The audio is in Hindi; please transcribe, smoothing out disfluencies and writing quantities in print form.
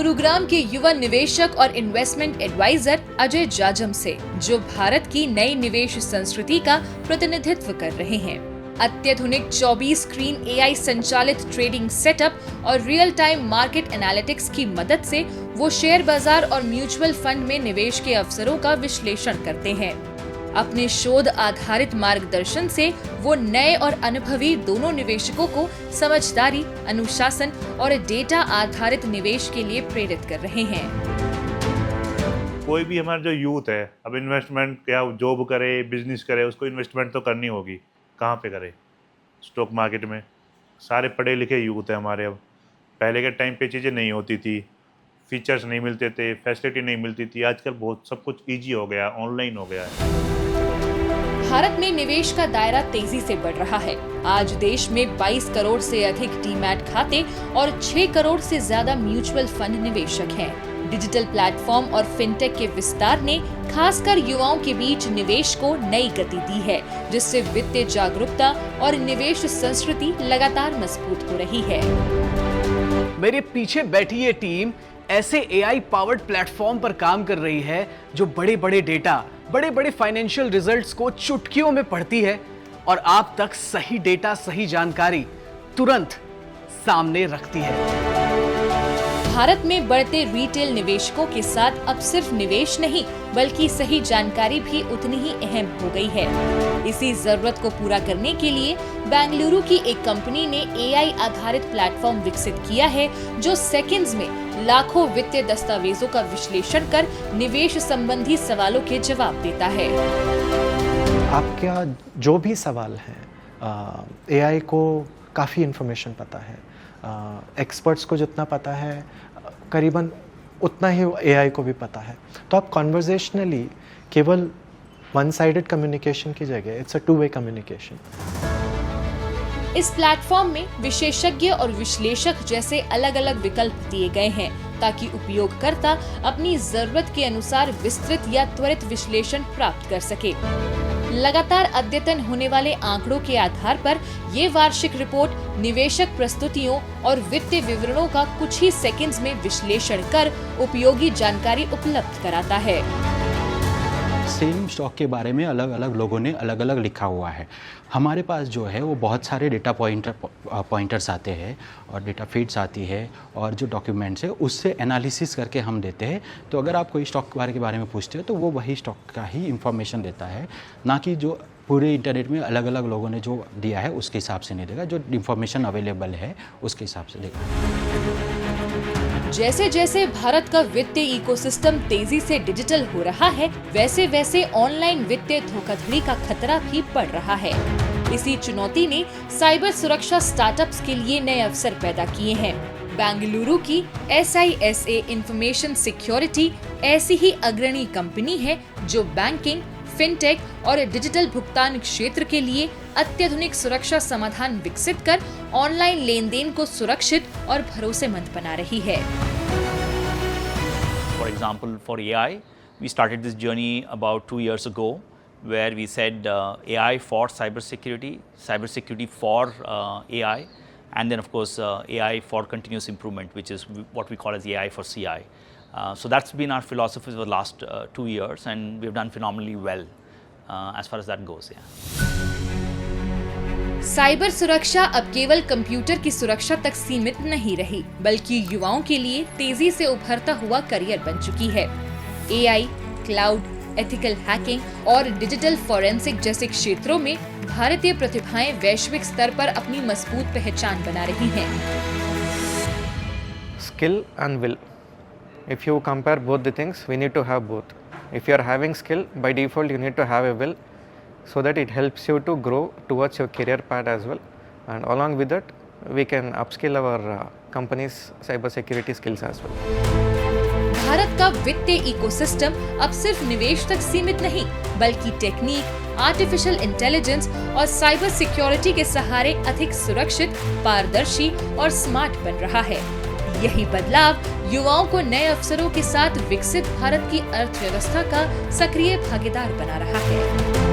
गुरुग्राम के युवा निवेशक और इन्वेस्टमेंट एडवाइजर अजय जाजम से, जो भारत की नई निवेश संस्कृति का प्रतिनिधित्व कर रहे हैं। अत्याधुनिक 24 स्क्रीन AI संचालित ट्रेडिंग सेटअप और रियल टाइम मार्केट एनालिटिक्स की मदद से वो शेयर बाजार और म्यूचुअल फंड में निवेश के अवसरों का विश्लेषण करते हैं। अपने शोध आधारित मार्गदर्शन से वो नए और अनुभवी दोनों निवेशकों को समझदारी, अनुशासन और डेटा आधारित निवेश के लिए प्रेरित कर रहे हैं। कोई भी हमारा जो यूथ है, अब इन्वेस्टमेंट या जॉब करे, बिजनेस करे, उसको इन्वेस्टमेंट तो करनी होगी। कहाँ पे करे? स्टॉक मार्केट में। सारे पढ़े लिखे यूथ है हमारे। अब पहले के टाइम पे चीज़ें नहीं होती थी, फीचर्स नहीं मिलते थे, फैसिलिटी नहीं मिलती थी। आजकल बहुत सब कुछ ईजी हो गया, ऑनलाइन हो गया है। भारत में निवेश का दायरा तेजी से बढ़ रहा है। आज देश में 22 करोड़ से अधिक डीमैट खाते और 6 करोड़ से ज्यादा म्यूचुअल फंड निवेशक हैं। डिजिटल प्लेटफॉर्म और फिनटेक के विस्तार ने खासकर युवाओं के बीच निवेश को नई गति दी है, जिससे वित्तीय जागरूकता और निवेश संस्कृति लगातार मजबूत हो रही है। मेरे पीछे बैठी ये टीम ऐसे AI पावर्ड प्लेटफॉर्म पर काम कर रही है जो बड़े बड़े डेटा, बड़े बड़े फाइनेंशियल रिजल्ट्स को चुटकियों में पढ़ती है और आप तक सही डेटा, सही जानकारी तुरंत सामने रखती है। भारत में बढ़ते रिटेल निवेशकों के साथ अब सिर्फ निवेश नहीं, बल्कि सही जानकारी भी उतनी ही अहम हो गई है। इसी जरूरत को पूरा करने के लिए बेंगलुरु की एक कंपनी ने AI आधारित प्लेटफॉर्म विकसित किया है, जो सेकंड्स में लाखों वित्तीय दस्तावेजों का विश्लेषण कर निवेश संबंधी सवालों के जवाब देता है। आपका जो भी सवाल है, AI को काफ़ी इन्फॉर्मेशन पता है। एक्सपर्ट्स को जितना पता है करीबन उतना ही AI को भी पता है। तो आप कॉन्वर्जेशनली केवल वन साइडेड कम्युनिकेशन की जगह it's a two way communication. इस प्लेटफॉर्म में विशेषज्ञ और विश्लेषक जैसे अलग अलग विकल्प दिए गए हैं, ताकि उपयोगकर्ता अपनी जरूरत के अनुसार विस्तृत या त्वरित विश्लेषण प्राप्त कर सके। लगातार अद्यतन होने वाले आंकड़ों के आधार पर ये वार्षिक रिपोर्ट निवेशक प्रस्तुतियों और वित्तीय विवरणों का कुछ ही सेकंड्स में विश्लेषण कर उपयोगी जानकारी उपलब्ध कराता है। सेम स्टॉक के बारे में अलग अलग लोगों ने अलग अलग लिखा हुआ है। हमारे पास जो है वो बहुत सारे डेटा पॉइंटर्स आते हैं और डेटा फीड्स आती है और जो डॉक्यूमेंट्स है उससे एनालिसिस करके हम देते हैं। तो अगर आप कोई स्टॉक के बारे में पूछते हो तो वो वही स्टॉक का ही इंफॉर्मेशन देता है, ना कि जो पूरे इंटरनेट में अलग अलग लोगों ने जो दिया है उसके हिसाब से नहीं देगा। जो इंफॉर्मेशन अवेलेबल है उसके हिसाब से देगा। जैसे जैसे भारत का वित्तीय इकोसिस्टम तेजी से डिजिटल हो रहा है, वैसे वैसे ऑनलाइन वित्तीय धोखाधड़ी का खतरा भी बढ़ रहा है। इसी चुनौती ने साइबर सुरक्षा स्टार्टअप्स के लिए नए अवसर पैदा किए हैं। बेंगलुरु की SISA इंफॉर्मेशन सिक्योरिटी ऐसी ही अग्रणी कंपनी है, जो बैंकिंग, फिनटेक और डिजिटल भुगतान क्षेत्र के लिए अत्याधुनिक सुरक्षा समाधान विकसित कर ऑनलाइन लेन-देन को सुरक्षित और भरोसेमंद बना रही है। For example, for AI, we started this journey about 2 years ago, where we said AI for cybersecurity for AI, and then of course AI for continuous improvement, which is what we call as AI for CI. So that's been our philosophy for the last 2 years, and we've done phenomenally well as far as that goes. Cyber सुरक्षा अब केवल कंप्यूटर की सुरक्षा तक सीमित नहीं रही, बल्कि युवाओं के लिए तेजी से उभरता हुआ करियर बन चुकी है। AI, क्लाउड, एथिकल हैकिंग और डिजिटल फॉरेंसिक जैसे क्षेत्रों में भारतीय प्रतिभाएं वैश्विक स्तर पर अपनी मजबूत पहचान बना रही हैं। Skill and will. If you compare both the things, we need to have both. If you are having skill, by default you need to have a will, so that it helps you to grow towards your career path as well. And along with that, we can upskill our company's cyber security skills as well. Bharat का वित्तीय इकोसिस्टम अब सिर्फ निवेश तक सीमित नहीं, बल्कि टेक्निक, आर्टिफिशियल इंटेलिजेंस और साइबर सिक्योरिटी के सहारे अधिक सुरक्षित, पारदर्शी और स्मार्ट बन रहा है। यही बदलाव युवाओं को नए अवसरों के साथ विकसित भारत की अर्थव्यवस्था का सक्रिय भागीदार बना रहा है।